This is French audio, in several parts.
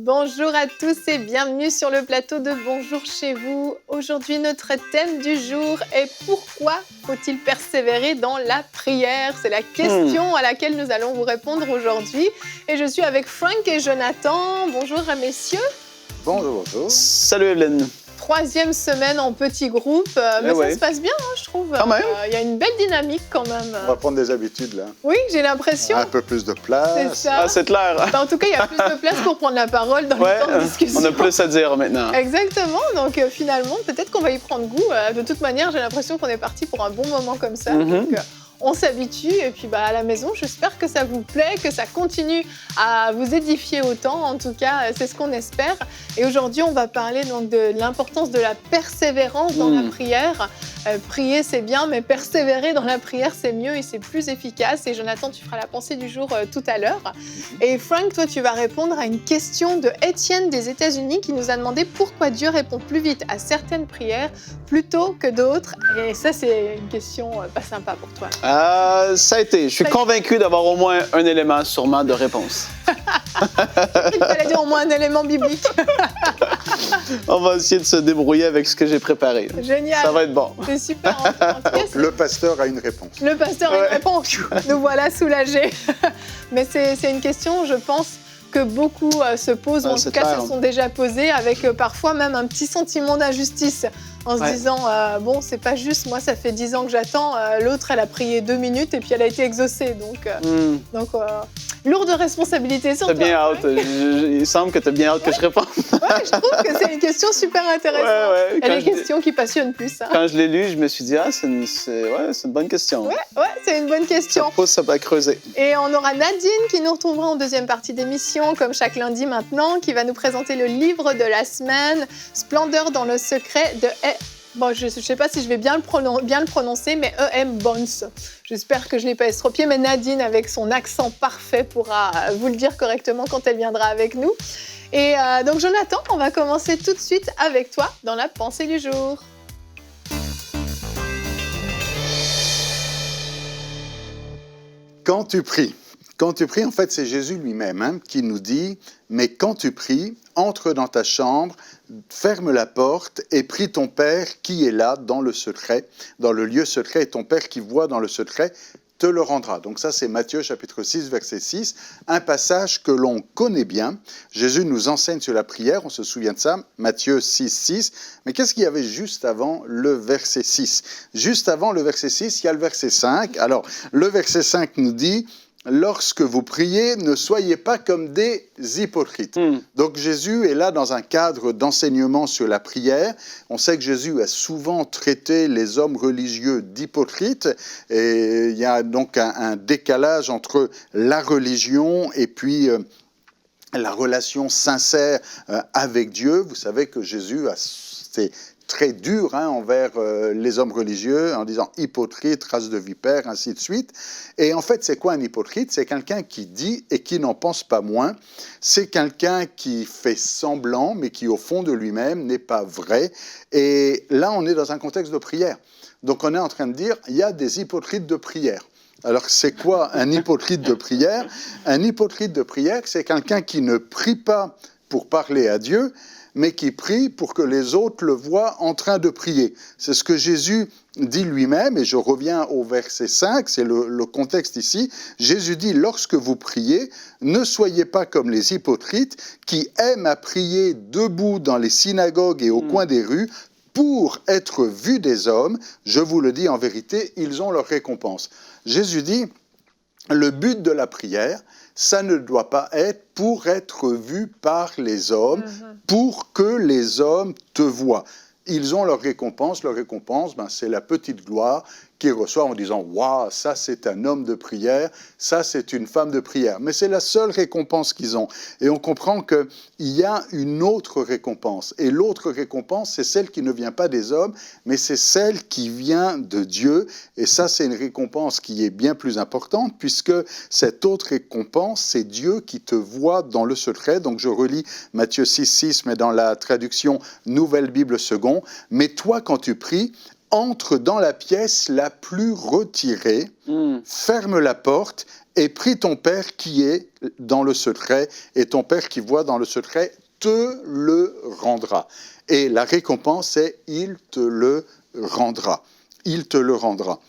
Bonjour à tous et bienvenue sur le plateau de Bonjour chez vous. Aujourd'hui, notre thème du jour est pourquoi faut-il persévérer dans la prière? C'est la question à laquelle nous allons vous répondre aujourd'hui. Et je suis avec Frank et Jonathan. Bonjour à messieurs. Bonjour, bonjour. Salut Evelyne. Troisième semaine en petit groupe, mais ça se passe bien, hein, je trouve. Quand même. Il y a une belle dynamique quand même. On va prendre des habitudes là. Oui, j'ai l'impression. Un peu plus de place. C'est ça. Ah, c'est clair. En tout cas, il y a plus de place pour prendre la parole dans le temps de discussion. On a plus à dire maintenant. Exactement, donc finalement, peut-être qu'on va y prendre goût. De toute manière, j'ai l'impression qu'on est parti pour un bon moment comme ça. Donc, on s'habitue et puis à la maison, j'espère que ça vous plaît, que ça continue à vous édifier autant. En tout cas, c'est ce qu'on espère. Et aujourd'hui, on va parler donc de l'importance de la persévérance dans la prière. Prier, c'est bien, mais persévérer dans la prière, c'est mieux et c'est plus efficace. Et Jonathan, tu feras la pensée du jour tout à l'heure. Et Frank, toi, tu vas répondre à une question de Étienne des États-Unis qui nous a demandé pourquoi Dieu répond plus vite à certaines prières plutôt que d'autres. Et ça, c'est une question pas sympa pour toi. Ça a été. Je suis convaincu d'avoir au moins un élément sûrement de réponse. Il fallait dire au moins un élément biblique. On va essayer de se débrouiller avec ce que j'ai préparé. Génial. Ça va être bon. C'est super. En tout cas, Le pasteur a une réponse. Le pasteur a une réponse. Nous voilà soulagés. Mais c'est une question, je pense, que beaucoup se posent, ou en tout cas se sont déjà posées, avec parfois même un petit sentiment d'injustice, en se disant bon, c'est pas juste, moi ça fait 10 ans que j'attends, l'autre elle a prié 2 minutes et puis elle a été exaucée. Donc lourde responsabilité sur toi. T'as bien hâte. Il semble que t'as bien hâte que je réponde. Ouais, je trouve que c'est une question super intéressante. Il y a des questions qui passionnent plus. Hein. Quand je l'ai lu, je me suis dit, c'est une bonne question. Ouais, c'est une bonne question. Ça pousse à creuser. Et on aura Nadine qui nous retrouvera en deuxième partie d'émission, comme chaque lundi maintenant, qui va nous présenter le livre de la semaine, Splendeur dans le secret de... Bon, je ne sais pas si je vais bien le prononcer, mais E.M. Bounds. J'espère que je ne l'ai pas estropié, mais Nadine, avec son accent parfait, pourra vous le dire correctement quand elle viendra avec nous. Et donc, Jonathan, on va commencer tout de suite avec toi dans la pensée du jour. Quand tu pries, en fait, c'est Jésus lui-même qui nous dit « Mais quand tu pries, entre dans ta chambre, ferme la porte et prie ton Père qui est là dans le secret, dans le lieu secret, et ton Père qui voit dans le secret te le rendra. » Donc ça, c'est Matthieu chapitre 6, verset 6, un passage que l'on connaît bien. Jésus nous enseigne sur la prière, on se souvient de ça, Matthieu 6, 6. Mais qu'est-ce qu'il y avait juste avant le verset 6 ? Juste avant le verset 6, il y a le verset 5. Alors, le verset 5 nous dit... Lorsque vous priez, ne soyez pas comme des hypocrites. Donc Jésus est là dans un cadre d'enseignement sur la prière. On sait que Jésus a souvent traité les hommes religieux d'hypocrites. Et il y a donc un décalage entre la religion et puis... la relation sincère avec Dieu. Vous savez que Jésus c'est très dur envers les hommes religieux en disant hypocrite, race de vipères, ainsi de suite. Et en fait, c'est quoi un hypocrite ? C'est quelqu'un qui dit et qui n'en pense pas moins. C'est quelqu'un qui fait semblant, mais qui au fond de lui-même n'est pas vrai. Et là, on est dans un contexte de prière. Donc on est en train de dire, il y a des hypocrites de prière. Alors, c'est quoi un hypocrite de prière ? Un hypocrite de prière, c'est quelqu'un qui ne prie pas pour parler à Dieu, mais qui prie pour que les autres le voient en train de prier. C'est ce que Jésus dit lui-même, et je reviens au verset 5, c'est le contexte ici. Jésus dit, lorsque vous priez, ne soyez pas comme les hypocrites qui aiment à prier debout dans les synagogues et au coin des rues, pour être vus des hommes. Je vous le dis en vérité, ils ont leur récompense. Jésus dit, le but de la prière, ça ne doit pas être pour être vu par les hommes, pour que les hommes te voient. Ils ont leur récompense, c'est la petite gloire qu'ils reçoivent en disant « Waouh, ça c'est un homme de prière, ça c'est une femme de prière ». Mais c'est la seule récompense qu'ils ont. Et on comprend qu'il y a une autre récompense. Et l'autre récompense, c'est celle qui ne vient pas des hommes, mais c'est celle qui vient de Dieu. Et ça, c'est une récompense qui est bien plus importante, puisque cette autre récompense, c'est Dieu qui te voit dans le secret. Donc je relis Matthieu 6,6, mais dans la traduction Nouvelle Bible Second. « Mais toi, quand tu pries, entre dans la pièce la plus retirée, ferme la porte et prie ton Père qui est dans le secret, et ton Père qui voit dans le secret te le rendra. » Et la récompense est « il te le rendra ». Il te le rendra.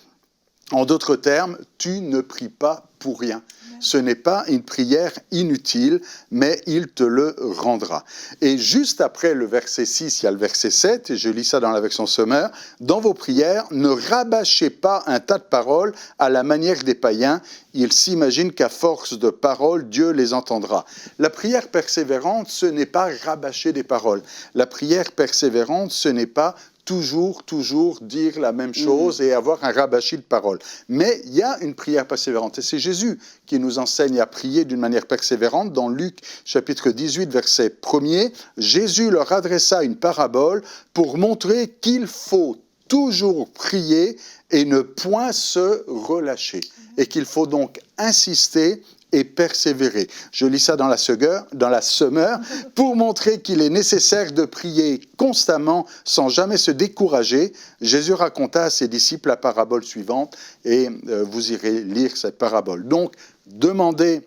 En d'autres termes, tu ne pries pas pour rien. Ce n'est pas une prière inutile, mais il te le rendra. Et juste après le verset 6, il y a le verset 7, et je lis ça dans la version Sommer. « Dans vos prières, ne rabâchez pas un tas de paroles à la manière des païens. Ils s'imaginent qu'à force de paroles, Dieu les entendra. » La prière persévérante, ce n'est pas rabâcher des paroles. La prière persévérante, ce n'est pas toujours dire la même chose et avoir un rabâchis de paroles. Mais il y a une prière persévérante. Et c'est Jésus qui nous enseigne à prier d'une manière persévérante. Dans Luc, chapitre 18, verset 1er, Jésus leur adressa une parabole pour montrer qu'il faut toujours prier et ne point se relâcher. Et qu'il faut donc insister et persévérer. Je lis ça dans la Sommer, pour montrer qu'il est nécessaire de prier constamment sans jamais se décourager. Jésus raconta à ses disciples la parabole suivante et vous irez lire cette parabole. Donc, demandez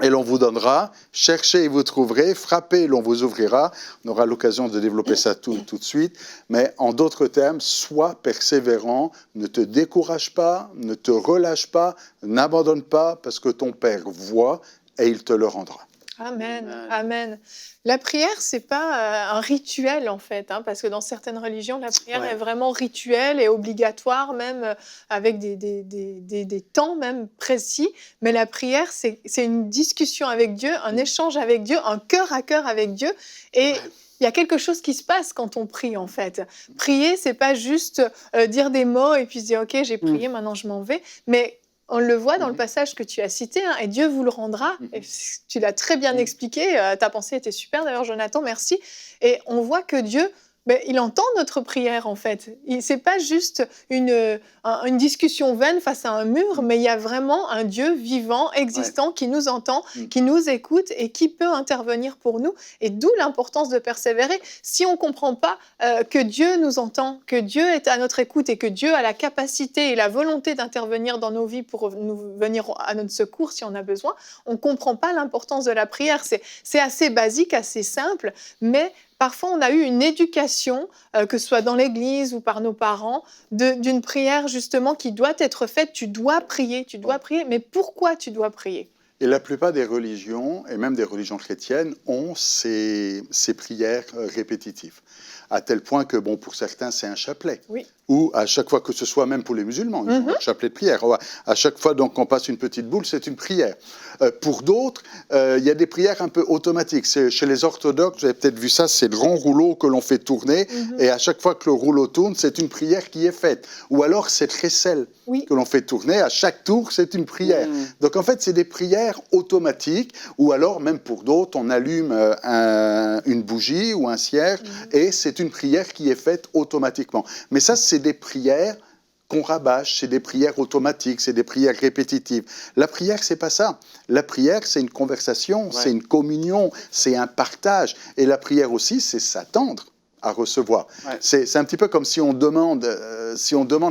et l'on vous donnera, cherchez et vous trouverez, frappez et l'on vous ouvrira. On aura l'occasion de développer ça tout de suite. Mais en d'autres termes, sois persévérant, ne te décourage pas, ne te relâche pas, n'abandonne pas, parce que ton Père voit et il te le rendra. Amen, amen. La prière, c'est pas un rituel en fait, hein, parce que dans certaines religions, la prière est vraiment rituelle et obligatoire, même avec des temps même précis. Mais la prière, c'est une discussion avec Dieu, un échange avec Dieu, un cœur à cœur avec Dieu. Et il y a quelque chose qui se passe quand on prie en fait. Prier, c'est pas juste dire des mots et puis se dire « Ok, j'ai prié, maintenant je m'en vais ». Mais on le voit dans le passage que tu as cité, hein, et Dieu vous le rendra. Et tu l'as très bien expliqué, ta pensée était super d'ailleurs, Jonathan, merci. Et on voit que Dieu, il entend notre prière en fait. Ce n'est pas juste une discussion vaine face à un mur, mais il y a vraiment un Dieu vivant, existant, qui nous entend, qui nous écoute et qui peut intervenir pour nous. Et d'où l'importance de persévérer. Si on ne comprend pas que Dieu nous entend, que Dieu est à notre écoute et que Dieu a la capacité et la volonté d'intervenir dans nos vies pour nous venir à notre secours si on a besoin, on ne comprend pas l'importance de la prière. C'est assez basique, assez simple, mais parfois, on a eu une éducation, que ce soit dans l'Église ou par nos parents, d'une prière justement qui doit être faite. Tu dois prier, mais pourquoi tu dois prier ? Et la plupart des religions, et même des religions chrétiennes, ont ces prières répétitives. À tel point que, bon, pour certains, c'est un chapelet. Oui. Ou à chaque fois que ce soit, même pour les musulmans, ils ont un chapelet de prière. À chaque fois donc, qu'on passe une petite boule, c'est une prière. Pour d'autres, il y a des prières un peu automatiques. Chez les orthodoxes, vous avez peut-être vu ça, c'est le grand rouleau que l'on fait tourner. Et à chaque fois que le rouleau tourne, c'est une prière qui est faite. Ou alors, c'est Trécelle que l'on fait tourner. À chaque tour, c'est une prière. Donc, en fait, c'est des prières automatiques. Ou alors, même pour d'autres, on allume une bougie ou un cierge et c'est une prière qui est faite automatiquement. Mais ça, c'est des prières qu'on rabâche, c'est des prières automatiques, c'est des prières répétitives. La prière, c'est pas ça. La prière, c'est une conversation, c'est une communion, c'est un partage. Et la prière aussi, c'est s'attendre à recevoir. C'est un petit peu comme si on demande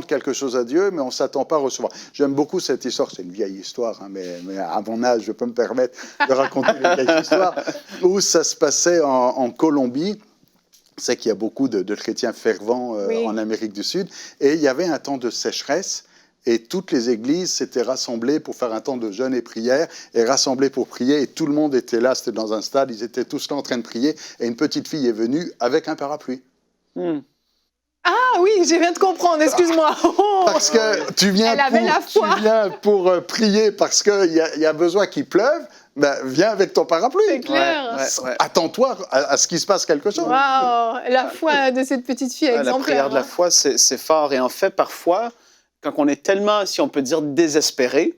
quelque chose à Dieu, mais on ne s'attend pas à recevoir. J'aime beaucoup cette histoire, c'est une vieille histoire, hein, mais à mon âge, je peux me permettre de raconter une vieille histoire, où ça se passait en Colombie. C'est qu'il y a beaucoup de chrétiens fervents en Amérique du Sud. Et il y avait un temps de sécheresse et toutes les églises s'étaient rassemblées pour faire un temps de jeûne et prière et rassemblées pour prier. Et tout le monde était là, c'était dans un stade, ils étaient tous là en train de prier. Et une petite fille est venue avec un parapluie. Ah oui, je viens de comprendre, excuse-moi. Parce que tu viens pour prier parce qu'il y a besoin qu'il pleuve. Ben, viens avec ton parapluie. C'est clair. Attends-toi à ce qu'il se passe quelque chose. Waouh, la foi de cette petite fille exemplaire. La prière de la foi, c'est fort. Et en fait, parfois, quand on est tellement, si on peut dire, désespéré,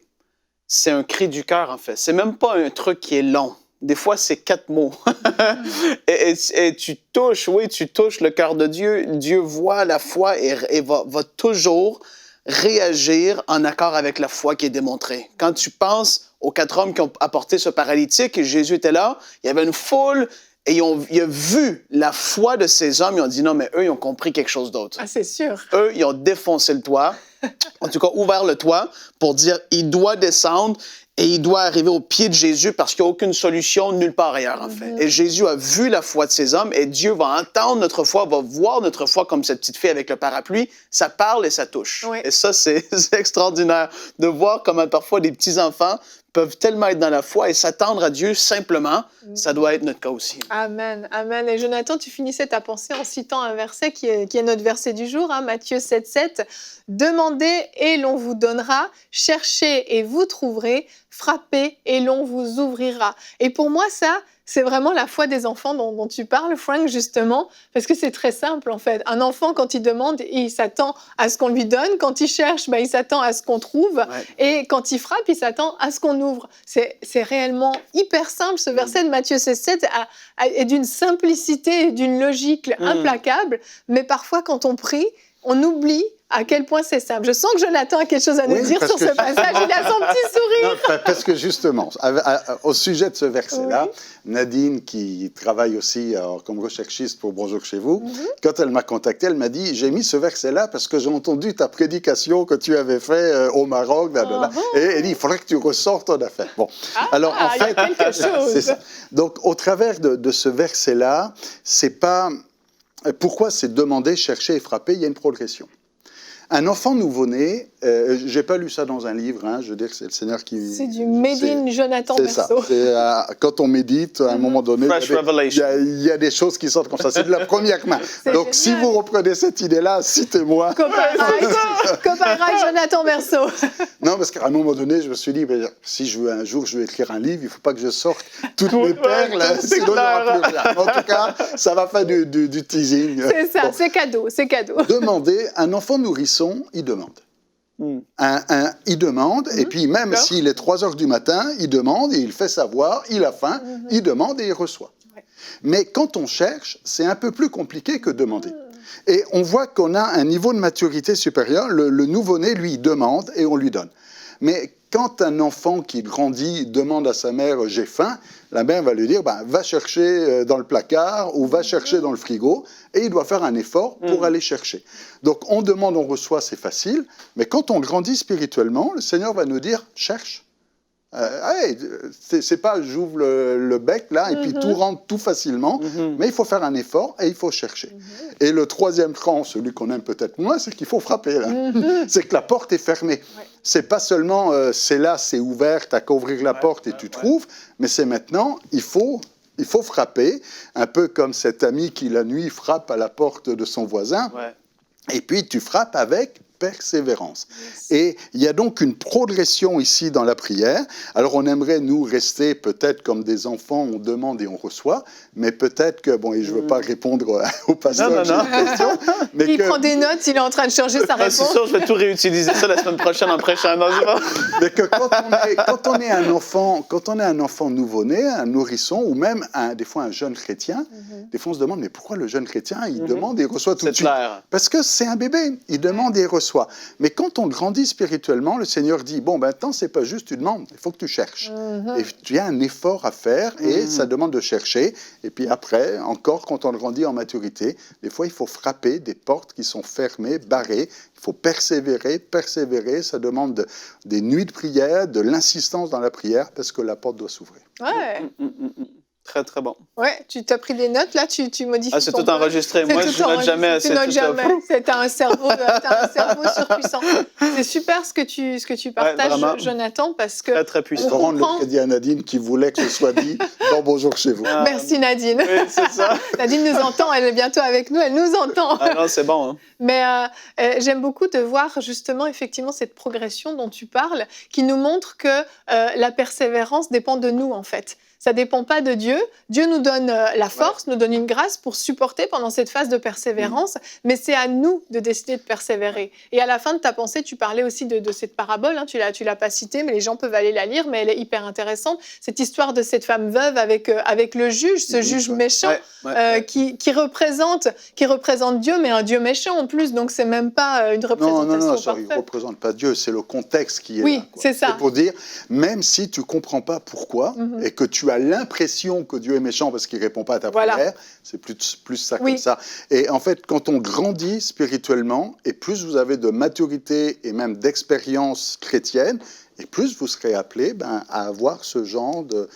c'est un cri du cœur, en fait. C'est même pas un truc qui est long. Des fois, c'est 4 mots. et tu touches le cœur de Dieu. Dieu voit la foi et va toujours réagir en accord avec la foi qui est démontrée. Quand tu penses aux 4 hommes qui ont apporté ce paralytique, et Jésus était là, il y avait une foule, et il a vu la foi de ces hommes, ils ont dit non, mais eux, ils ont compris quelque chose d'autre. Ah, c'est sûr. Eux, ils ont défoncé le toit, en tout cas ouvert le toit pour dire il doit descendre et il doit arriver au pied de Jésus parce qu'il n'y a aucune solution nulle part ailleurs, en fait. Et Jésus a vu la foi de ces hommes et Dieu va entendre notre foi, va voir notre foi comme cette petite fille avec le parapluie. Ça parle et ça touche. Oui. Et ça, c'est extraordinaire de voir comment parfois des petits-enfants peuvent tellement être dans la foi et s'attendre à Dieu simplement. Ça doit être notre cas aussi. Amen, amen. Et Jonathan, tu finissais ta pensée en citant un verset qui est notre verset du jour, hein, Matthieu 7,7. « Demandez et l'on vous donnera, cherchez et vous trouverez, frappez et l'on vous ouvrira. » Et pour moi, ça, c'est vraiment la foi des enfants dont tu parles, Frank, justement, parce que c'est très simple, en fait. Un enfant, quand il demande, il s'attend à ce qu'on lui donne. Quand il cherche, il s'attend à ce qu'on trouve. Ouais. Et quand il frappe, il s'attend à ce qu'on ouvre. C'est réellement hyper simple. Ce verset de Matthieu 7,7 est d'une simplicité et d'une logique implacable. Mais parfois, quand on prie, on oublie à quel point c'est simple. Je sens que Jonathan a quelque chose à nous dire sur ce passage. Il a son petit sourire. Non, parce que justement, au sujet de ce verset-là, Nadine, qui travaille aussi comme recherchiste pour Bonjour chez vous, quand elle m'a contacté, elle m'a dit « J'ai mis ce verset-là parce que j'ai entendu ta prédication que tu avais fait au Maroc. » Et elle dit « Il faudrait que tu ressortes ton affaire. » Bon, alors en fait, il y a quelque chose. C'est ça. Donc, au travers de ce verset-là, c'est pas... Pourquoi c'est demander, chercher et frapper? Il y a une progression. Un enfant nouveau-né, je n'ai pas lu ça dans un livre, je veux dire que c'est le Seigneur qui... C'est du made in Jonathan Berceau. C'est ça, quand on médite, à un moment donné, il y a des choses qui sortent comme ça. C'est de la première main. Donc, génial. Si vous reprenez cette idée-là, citez-moi. Copyright Jonathan Berceau. Non, parce qu'à un moment donné, je me suis dit, si un jour je veux écrire un livre, il ne faut pas que je sorte toutes mes perles, sinon il n'y aura plus rien. En tout cas, ça va faire du teasing. C'est ça, c'est cadeau, c'est cadeau. Demandez, un enfant nourrisson, il demande. Il demande, et puis même s'il est 3 heures du matin, il demande et il fait savoir, il a faim, il demande et il reçoit. Ouais. Mais quand on cherche, c'est un peu plus compliqué que demander. Et on voit qu'on a un niveau de maturité supérieur. Le nouveau-né, lui, il demande et on lui donne. Mais quand un enfant qui grandit demande à sa mère « j'ai faim », la mère va lui dire « va chercher dans le placard ou va chercher dans le frigo » et il doit faire un effort pour aller chercher. Donc on demande, on reçoit, c'est facile, mais quand on grandit spirituellement, le Seigneur va nous dire « cherche ». C'est pas j'ouvre le bec là et puis tout rentre tout facilement, mais il faut faire un effort et il faut chercher. Et le troisième cran, celui qu'on aime peut-être moins, c'est qu'il faut frapper là. C'est que la porte est fermée. Ouais. C'est pas seulement c'est là, c'est ouvert, t'as qu'à ouvrir la porte et tu trouves, mais c'est maintenant, il faut frapper, un peu comme cet ami qui la nuit frappe à la porte de son voisin, et puis tu frappes avec persévérance. Et il y a donc une progression ici dans la prière. Alors on aimerait nous rester peut-être comme des enfants, on demande et on reçoit, mais peut-être que, bon, et je ne veux pas répondre au pasteur, j'ai une question. Mais il prend des notes, il est en train de changer sa réponse. C'est sûr, je vais tout réutiliser ça la semaine prochaine en prêchant. Mais que quand on est un enfant nouveau-né, un nourrisson, ou même des fois un jeune chrétien, des fois on se demande, mais pourquoi le jeune chrétien, il demande et il reçoit tout de suite? Parce que c'est un bébé, il demande et il reçoit. Mais quand on grandit spirituellement, le Seigneur dit, bon, maintenant, c'est pas juste tu demandes, il faut que tu cherches. Et tu as un effort à faire et ça demande de chercher. Et puis après, encore, quand on grandit en maturité, des fois, il faut frapper des portes qui sont fermées, barrées. Il faut persévérer. Ça demande des nuits de prière, de l'insistance dans la prière parce que la porte doit s'ouvrir. Ouais. Très, très bon. Ouais, tu t'as pris des notes, là, tu modifies. Ah, c'est tout enregistré. Moi, je note jamais. Tu notes jamais. T'as un cerveau surpuissant. C'est super ce que tu partages, Jonathan, parce que... Très, très puissant. Il faut rendre le crédit à Nadine qui voulait que ce soit dit dans Bonjour chez vous. Merci, Nadine. Oui, c'est ça. Nadine nous entend, elle est bientôt avec nous, elle nous entend. Ah non, c'est bon. Hein. Mais j'aime beaucoup de voir justement, effectivement, cette progression dont tu parles, qui nous montre que la persévérance dépend de nous, en fait. Ça ne dépend pas de Dieu. Dieu nous donne la force, nous donne une grâce pour supporter pendant cette phase de persévérance, mais c'est à nous de décider de persévérer. Et à la fin de ta pensée, tu parlais aussi de cette parabole, hein, tu l'as pas citée, mais les gens peuvent aller la lire, mais elle est hyper intéressante. Cette histoire de cette femme veuve avec le juge, ce juge méchant qui représente Dieu, mais un Dieu méchant en plus, donc c'est même pas une représentation parfaite. Il ne représente pas Dieu, c'est le contexte qui est là. Oui, c'est ça. C'est pour dire, même si tu ne comprends pas pourquoi, et que tu as l'impression que Dieu est méchant parce qu'il ne répond pas à ta prière, c'est plus ça comme ça. Et en fait, quand on grandit spirituellement, et plus vous avez de maturité et même d'expérience chrétienne, et plus vous serez appelé à avoir ce genre de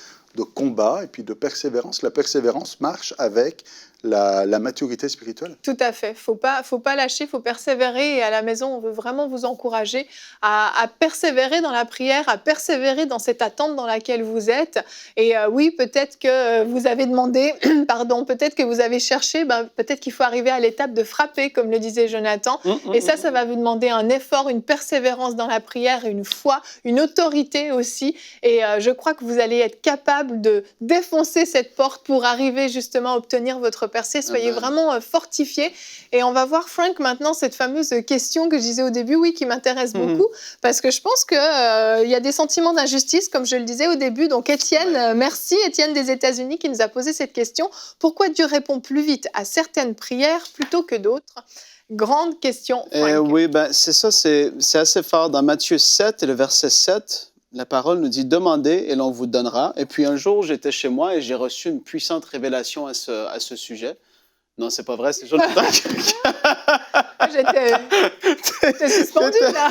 combat et puis de persévérance. La persévérance marche avec la maturité spirituelle. Tout à fait. Faut pas lâcher, faut persévérer. Et à la maison, on veut vraiment vous encourager à persévérer dans la prière, à persévérer dans cette attente dans laquelle vous êtes. Et oui, peut-être que vous avez demandé, peut-être que vous avez cherché, peut-être qu'il faut arriver à l'étape de frapper, comme le disait Jonathan. Et ça va vous demander un effort, une persévérance dans la prière, une foi, une autorité aussi. Et je crois que vous allez être capable de défoncer cette porte pour arriver justement à obtenir votre percée. Soyez vraiment fortifiés. Et on va voir, Frank, maintenant, cette fameuse question que je disais au début, qui m'intéresse beaucoup, parce que je pense qu'il y a des sentiments d'injustice, comme je le disais au début. Donc, Étienne, merci, Étienne des États-Unis, qui nous a posé cette question. Pourquoi Dieu répond plus vite à certaines prières plutôt que d'autres? Grande question, Frank. Oui, c'est ça, c'est assez fort. Dans Matthieu 7 et le verset 7, la parole nous dit « Demandez et l'on vous donnera ». Et puis un jour, j'étais chez moi et j'ai reçu une puissante révélation à ce sujet. Non, c'est pas vrai, c'est Jonathan. J'étais suspendue, là.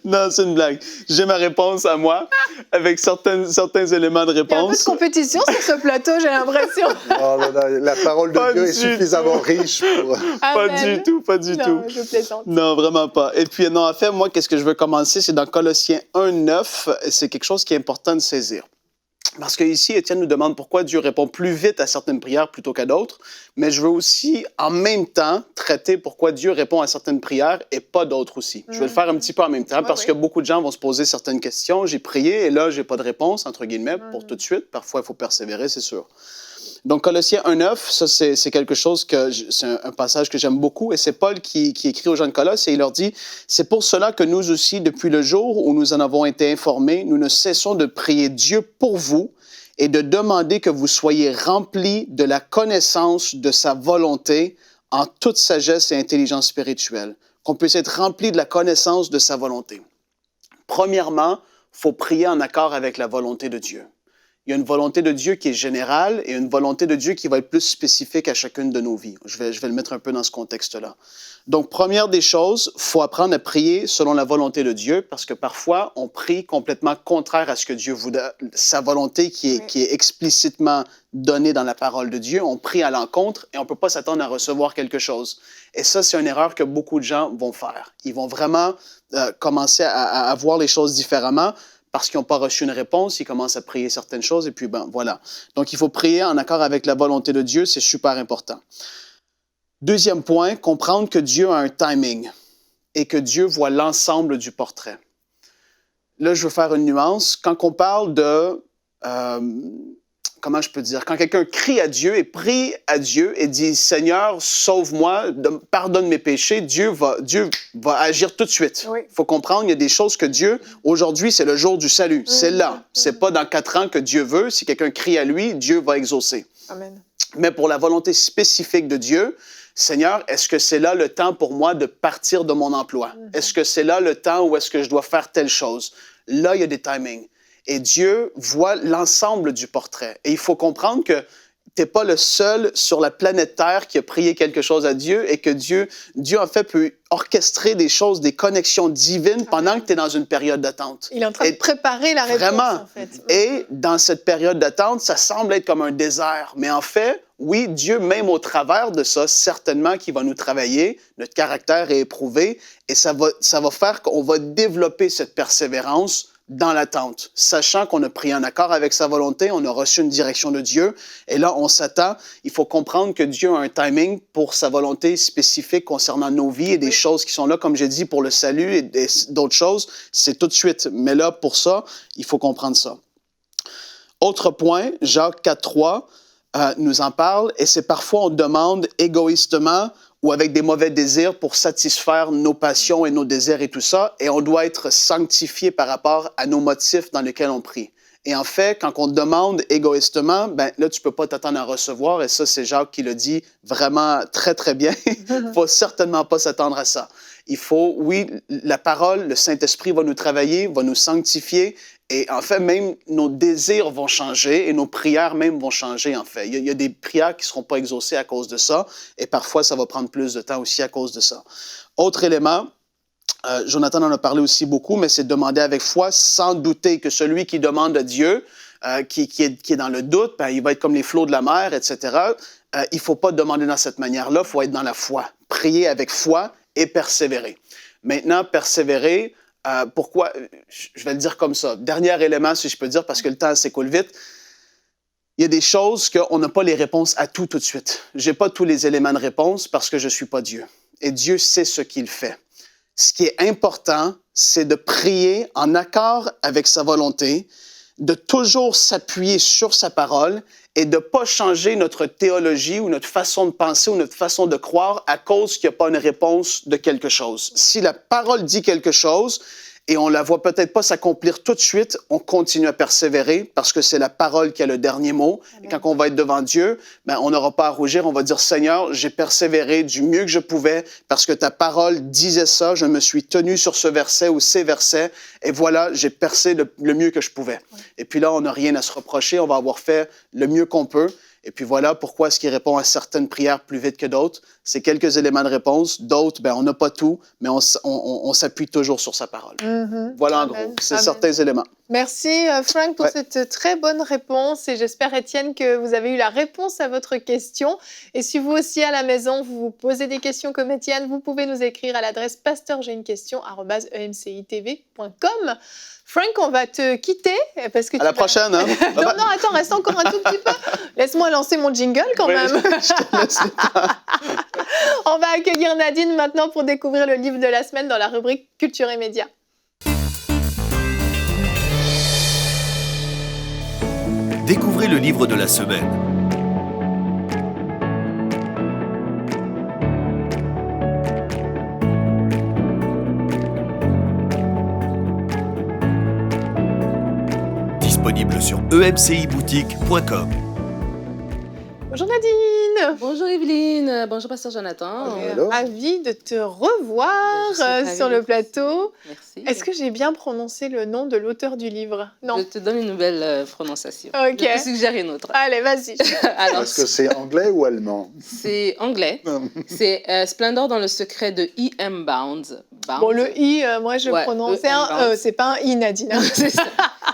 Non, c'est une blague. J'ai ma réponse à moi, avec certains éléments de réponse. Il y a un peu de compétition sur ce plateau, j'ai l'impression. Oh là là, la parole de Dieu est suffisamment riche pour... Pas du tout. Non, je plaisante. Non, vraiment pas. Et puis, non, en fait, moi, qu'est-ce que je veux commencer? C'est dans Colossiens 1:9. C'est quelque chose qui est important de saisir. Parce qu'ici, Étienne nous demande pourquoi Dieu répond plus vite à certaines prières plutôt qu'à d'autres. Mais je veux aussi, en même temps, traiter pourquoi Dieu répond à certaines prières et pas d'autres aussi. Je vais le faire un petit peu en même temps parce que beaucoup de gens vont se poser certaines questions. J'ai prié et là, j'ai pas de réponse, entre guillemets, pour tout de suite. Parfois, il faut persévérer, c'est sûr. Donc, Colossiens 1:9, ça, c'est quelque chose c'est un passage que j'aime beaucoup. Et c'est Paul qui écrit aux gens de Colosse et il leur dit « C'est pour cela que nous aussi, depuis le jour où nous en avons été informés, nous ne cessons de prier Dieu pour vous et de demander que vous soyez remplis de la connaissance de sa volonté en toute sagesse et intelligence spirituelle. » Qu'on puisse être remplis de la connaissance de sa volonté. Premièrement, il faut prier en accord avec la volonté de Dieu. Il y a une volonté de Dieu qui est générale et une volonté de Dieu qui va être plus spécifique à chacune de nos vies. Je vais le mettre un peu dans ce contexte-là. Donc, première des choses, il faut apprendre à prier selon la volonté de Dieu parce que parfois, on prie complètement contraire à ce que Dieu voudrait, sa volonté qui est explicitement donnée dans la parole de Dieu. On prie à l'encontre et on ne peut pas s'attendre à recevoir quelque chose. Et ça, c'est une erreur que beaucoup de gens vont faire. Ils vont vraiment commencer à voir les choses différemment. Parce qu'ils n'ont pas reçu une réponse, ils commencent à prier certaines choses et puis voilà. Donc, il faut prier en accord avec la volonté de Dieu, c'est super important. Deuxième point, comprendre que Dieu a un timing et que Dieu voit l'ensemble du portrait. Là, je veux faire une nuance. Quand on parle de... comment je peux dire? Quand quelqu'un crie à Dieu et prie à Dieu et dit « Seigneur, sauve-moi, pardonne mes péchés », Dieu va agir tout de suite. Il faut comprendre, il y a des choses que Dieu, aujourd'hui, c'est le jour du salut. C'est là. C'est pas dans 4 ans que Dieu veut. Si quelqu'un crie à lui, Dieu va exaucer. Amen. Mais pour la volonté spécifique de Dieu, Seigneur, est-ce que c'est là le temps pour moi de partir de mon emploi? Est-ce que c'est là le temps où est-ce que je dois faire telle chose? Là, il y a des timings. Et Dieu voit l'ensemble du portrait. Et il faut comprendre que tu n'es pas le seul sur la planète Terre qui a prié quelque chose à Dieu et que Dieu en fait, peut orchestrer des choses, des connexions divines pendant que tu es dans une période d'attente. Il est en train de préparer la réponse, vraiment. En fait. Et dans cette période d'attente, ça semble être comme un désert. Mais en fait, oui, Dieu, même au travers de ça, certainement qu'il va nous travailler, notre caractère est éprouvé et ça va faire qu'on va développer cette persévérance dans l'attente, sachant qu'on a pris un accord avec sa volonté, on a reçu une direction de Dieu, et là, on s'attend. Il faut comprendre que Dieu a un timing pour sa volonté spécifique concernant nos vies et des choses qui sont là, comme j'ai dit, pour le salut et d'autres choses, c'est tout de suite. Mais là, pour ça, il faut comprendre ça. Autre point, Jacques 4.3 nous en parle, et c'est parfois on demande égoïstement ou avec des mauvais désirs pour satisfaire nos passions et nos désirs et tout ça, et on doit être sanctifié par rapport à nos motifs dans lesquels on prie. Et en fait, quand on demande égoïstement, ben là, tu ne peux pas t'attendre à recevoir, et ça, c'est Jacques qui le dit vraiment très, très bien. Il ne faut certainement pas s'attendre à ça. Il faut, oui, la parole, le Saint-Esprit va nous travailler, va nous sanctifier, et en fait, même nos désirs vont changer et nos prières même vont changer, en fait. Il y a des prières qui ne seront pas exaucées à cause de ça, et parfois, ça va prendre plus de temps aussi à cause de ça. Autre élément, Jonathan en a parlé aussi beaucoup, mais c'est de demander avec foi, sans douter que celui qui demande à Dieu, qui est dans le doute, ben, il va être comme les flots de la mer, etc. Il ne faut pas demander dans cette manière-là, il faut être dans la foi. Prier avec foi et persévérer. Maintenant, persévérer, pourquoi? Je vais le dire comme ça. Dernier élément, si je peux dire, parce que le temps s'écoule vite. Il y a des choses qu'on n'a pas les réponses à tout de suite. Je n'ai pas tous les éléments de réponse parce que je ne suis pas Dieu. Et Dieu sait ce qu'il fait. Ce qui est important, c'est de prier en accord avec sa volonté, de toujours s'appuyer sur sa parole et de ne pas changer notre théologie ou notre façon de penser ou notre façon de croire à cause qu'il n'y a pas une réponse de quelque chose. Si la parole dit quelque chose et on ne la voit peut-être pas s'accomplir tout de suite, on continue à persévérer parce que c'est la parole qui a le dernier mot. Amen. Et quand on va être devant Dieu, ben, on n'aura pas à rougir, on va dire « Seigneur, j'ai persévéré du mieux que je pouvais parce que ta parole disait ça, je me suis tenu sur ce verset ou ces versets et voilà, j'ai percé le mieux que je pouvais. Ouais. » Et puis là, on n'a rien à se reprocher, on va avoir fait le mieux qu'on peut. Et puis voilà pourquoi est-ce qu'il répond à certaines prières plus vite que d'autres. C'est quelques éléments de réponse. D'autres, ben, on n'a pas tout, mais on s'appuie toujours sur sa parole. Voilà en gros, c'est certains éléments. Merci Frank pour cette très bonne réponse et j'espère Étienne que vous avez eu la réponse à votre question. Et si vous aussi à la maison, vous vous posez des questions comme Étienne, vous pouvez nous écrire à l'adresse pasteur@emcitv.com. Frank, on va te quitter parce que à la prochaine. Hein? non, attends, reste encore un tout petit peu. Laisse-moi lancer mon jingle quand même. Je te laisse le temps. On va accueillir Nadine maintenant pour découvrir le livre de la semaine dans la rubrique Culture et Médias. Découvrez le livre de la semaine. Disponible sur emciboutique.com. Bonjour Nadine. Bonjour Evelyne. Bonjour Pasteur Jonathan. Ravie de te revoir sur le plateau. Merci. Est-ce que j'ai bien prononcé le nom de l'auteur du livre? Non. Je te donne une nouvelle prononciation. Ok. Je te suggère une autre. Allez, vas-y. Alors, est-ce que c'est anglais ou allemand? C'est anglais. C'est Splendor dans le secret de E.M. Bounds. Bon, le I, moi je prononce. C'est pas un I, Nadine. C'est ça.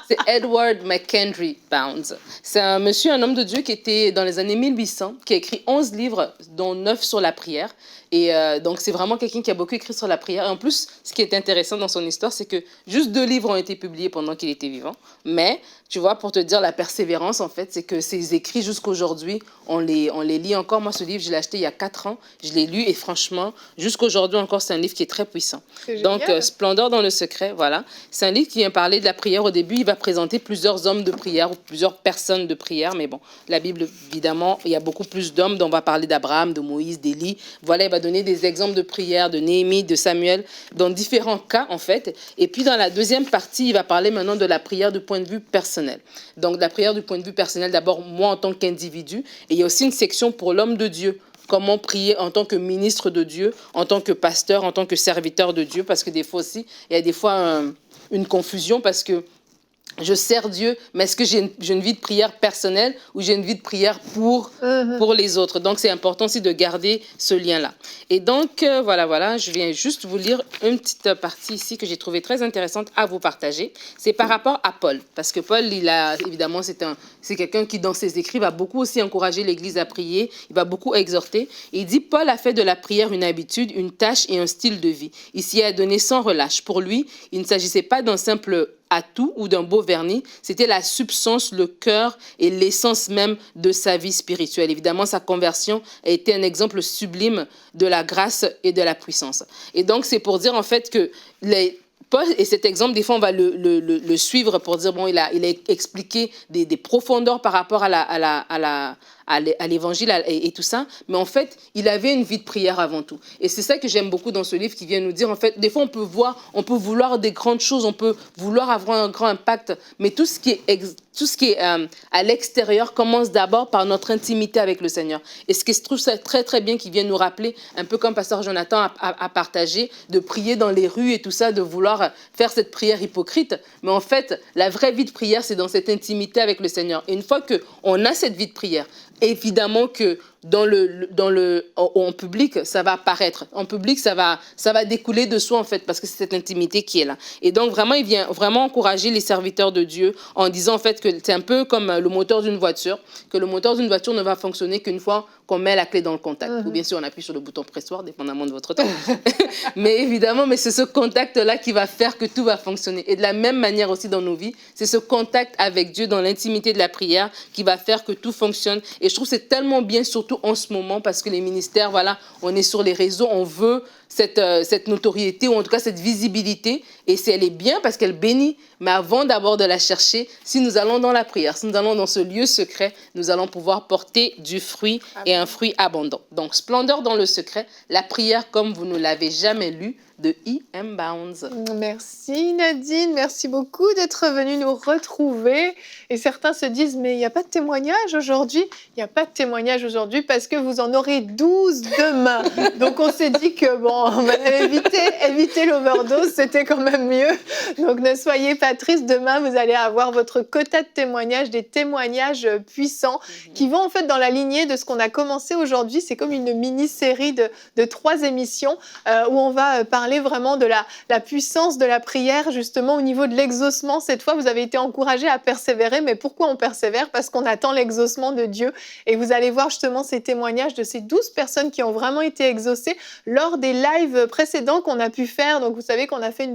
C'est Edward McHenry Bounds. C'est un monsieur, un homme de Dieu qui était dans les années 1800, qui a écrit 11 livres, dont 9 sur la prière. Et donc, c'est vraiment quelqu'un qui a beaucoup écrit sur la prière. Et en plus, ce qui est intéressant dans son histoire, c'est que juste 2 livres ont été publiés pendant qu'il était vivant. Mais, tu vois, pour te dire la persévérance, en fait, c'est que ses écrits jusqu'aujourd'hui, on les lit encore. Moi, ce livre, je l'ai acheté il y a 4 ans. Je l'ai lu et franchement, jusqu'aujourd'hui encore, c'est un livre qui est très puissant. Donc, Splendor dans le secret, voilà. C'est un livre qui vient parler de la prière. Au début, il va présenter plusieurs hommes de prière ou plusieurs personnes de prière. Mais bon, la Bible, évidemment, il y a beaucoup plus d'hommes. On va parler d'Abraham, de Moïse, d'Élie. Voilà, il va donner des exemples de prière de Néhémie, de Samuel, dans différents cas, en fait. Et puis, dans la deuxième partie, il va parler maintenant de la prière du point de vue personnel. Donc, de la prière du point de vue personnel, d'abord, moi, en tant qu'individu. Et il y a aussi une section pour l'homme de Dieu. Comment prier en tant que ministre de Dieu, en tant que pasteur, en tant que serviteur de Dieu. Parce que des fois aussi, il y a des fois une confusion parce que je sers Dieu, mais est-ce que j'ai une vie de prière personnelle ou j'ai une vie de prière pour les autres? Donc, c'est important aussi de garder ce lien-là. Et donc, voilà, je viens juste vous lire une petite partie ici que j'ai trouvée très intéressante à vous partager. C'est par rapport à Paul, parce que Paul, évidemment, c'est quelqu'un qui, dans ses écrits, va beaucoup aussi encourager l'Église à prier, il va beaucoup exhorter. Et il dit, Paul a fait de la prière une habitude, une tâche et un style de vie. Il s'y a donné sans relâche. Pour lui, il ne s'agissait pas d'un simple atout ou d'un beau vernis, c'était la substance, le cœur et l'essence même de sa vie spirituelle. Évidemment, sa conversion a été un exemple sublime de la grâce et de la puissance. Et donc, c'est pour dire en fait que Paul, et cet exemple, des fois, on va le suivre pour dire, bon, il a expliqué des profondeurs par rapport à l'évangile et tout ça, mais en fait, il avait une vie de prière avant tout. Et c'est ça que j'aime beaucoup dans ce livre qui vient nous dire, en fait, des fois, on peut vouloir des grandes choses, on peut vouloir avoir un grand impact, mais tout ce qui est à l'extérieur commence d'abord par notre intimité avec le Seigneur. Et ce que je trouve ça très, très bien qu'il vient nous rappeler, un peu comme Pasteur Jonathan a partagé, de prier dans les rues et tout ça, de vouloir faire cette prière hypocrite. Mais en fait, la vraie vie de prière, c'est dans cette intimité avec le Seigneur. Et une fois qu'on a cette vie de prière, évidemment que en public, ça va apparaître. En public, ça va découler de soi, en fait, parce que c'est cette intimité qui est là. Et donc, vraiment, il vient vraiment encourager les serviteurs de Dieu en disant, en fait, que c'est un peu comme le moteur d'une voiture, que le moteur d'une voiture ne va fonctionner qu'une fois qu'on met la clé dans le contact. Ou bien sûr, on appuie sur le bouton pressoir, dépendamment de votre temps. Mais évidemment, c'est ce contact-là qui va faire que tout va fonctionner. Et de la même manière aussi dans nos vies, c'est ce contact avec Dieu dans l'intimité de la prière qui va faire que tout fonctionne. Et je trouve que c'est tellement bien, surtout en ce moment, parce que les ministères, voilà, on est sur les réseaux, on veut cette notoriété, ou en tout cas cette visibilité, et elle est bien parce qu'elle bénit, mais avant d'abord de la chercher, si nous allons dans la prière, si nous allons dans ce lieu secret, nous allons pouvoir porter du fruit et un fruit abondant. Donc, Splendeur dans le secret, la prière comme vous ne l'avez jamais lu, de E.M. Bounds. Merci Nadine, merci beaucoup d'être venue nous retrouver. Et certains se disent, mais il n'y a pas de témoignage aujourd'hui. Il n'y a pas de témoignage aujourd'hui parce que vous en aurez 12 demain. Donc on s'est dit que bon, on va éviter l'overdose, c'était quand même mieux. Donc ne soyez pas tristes, demain vous allez avoir votre quota de témoignages, des témoignages puissants qui vont en fait dans la lignée de ce qu'on a commencé aujourd'hui. C'est comme une mini-série de 3 émissions où on va parler vraiment de la puissance de la prière, justement au niveau de l'exaucement. Cette fois, vous avez été encouragés à persévérer. Mais pourquoi on persévère? Parce qu'on attend l'exaucement de Dieu. Et vous allez voir justement ces témoignages de ces 12 personnes qui ont vraiment été exaucées lors des lives précédents qu'on a pu faire. Donc, vous savez qu'on a fait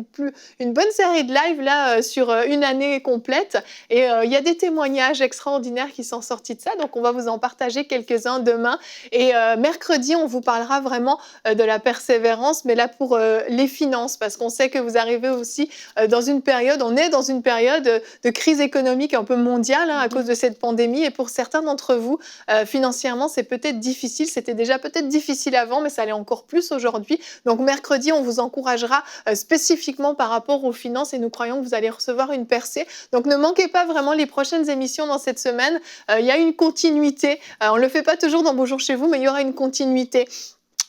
une bonne série de lives là sur une année complète. Et il y a des témoignages extraordinaires qui sont sortis de ça. Donc, on va vous en partager quelques-uns demain. Et mercredi, on vous parlera vraiment de la persévérance, mais là pour les finances, parce qu'on sait que vous arrivez aussi dans une période, on est dans une période de crise économique un peu mondiale à cause de cette pandémie, et pour certains d'entre vous, financièrement, c'est peut-être difficile, c'était déjà peut-être difficile avant, mais ça l'est encore plus aujourd'hui. Donc mercredi, on vous encouragera spécifiquement par rapport aux finances, et nous croyons que vous allez recevoir une percée. Donc ne manquez pas vraiment les prochaines émissions dans cette semaine. Il y a une continuité, on ne le fait pas toujours dans Bonjour chez vous, mais il y aura une continuité.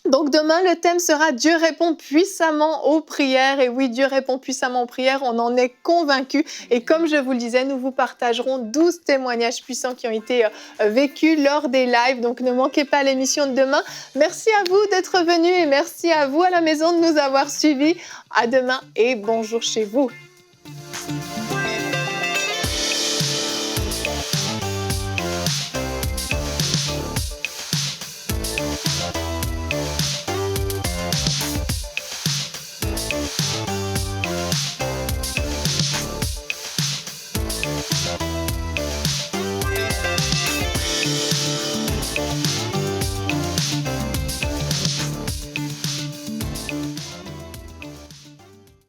Donc demain, le thème sera « Dieu répond puissamment aux prières ». Et oui, Dieu répond puissamment aux prières, on en est convaincus. Et comme je vous le disais, nous vous partagerons 12 témoignages puissants qui ont été vécus lors des lives. Donc ne manquez pas l'émission de demain. Merci à vous d'être venus et merci à vous à la maison de nous avoir suivis. À demain et bonjour chez vous.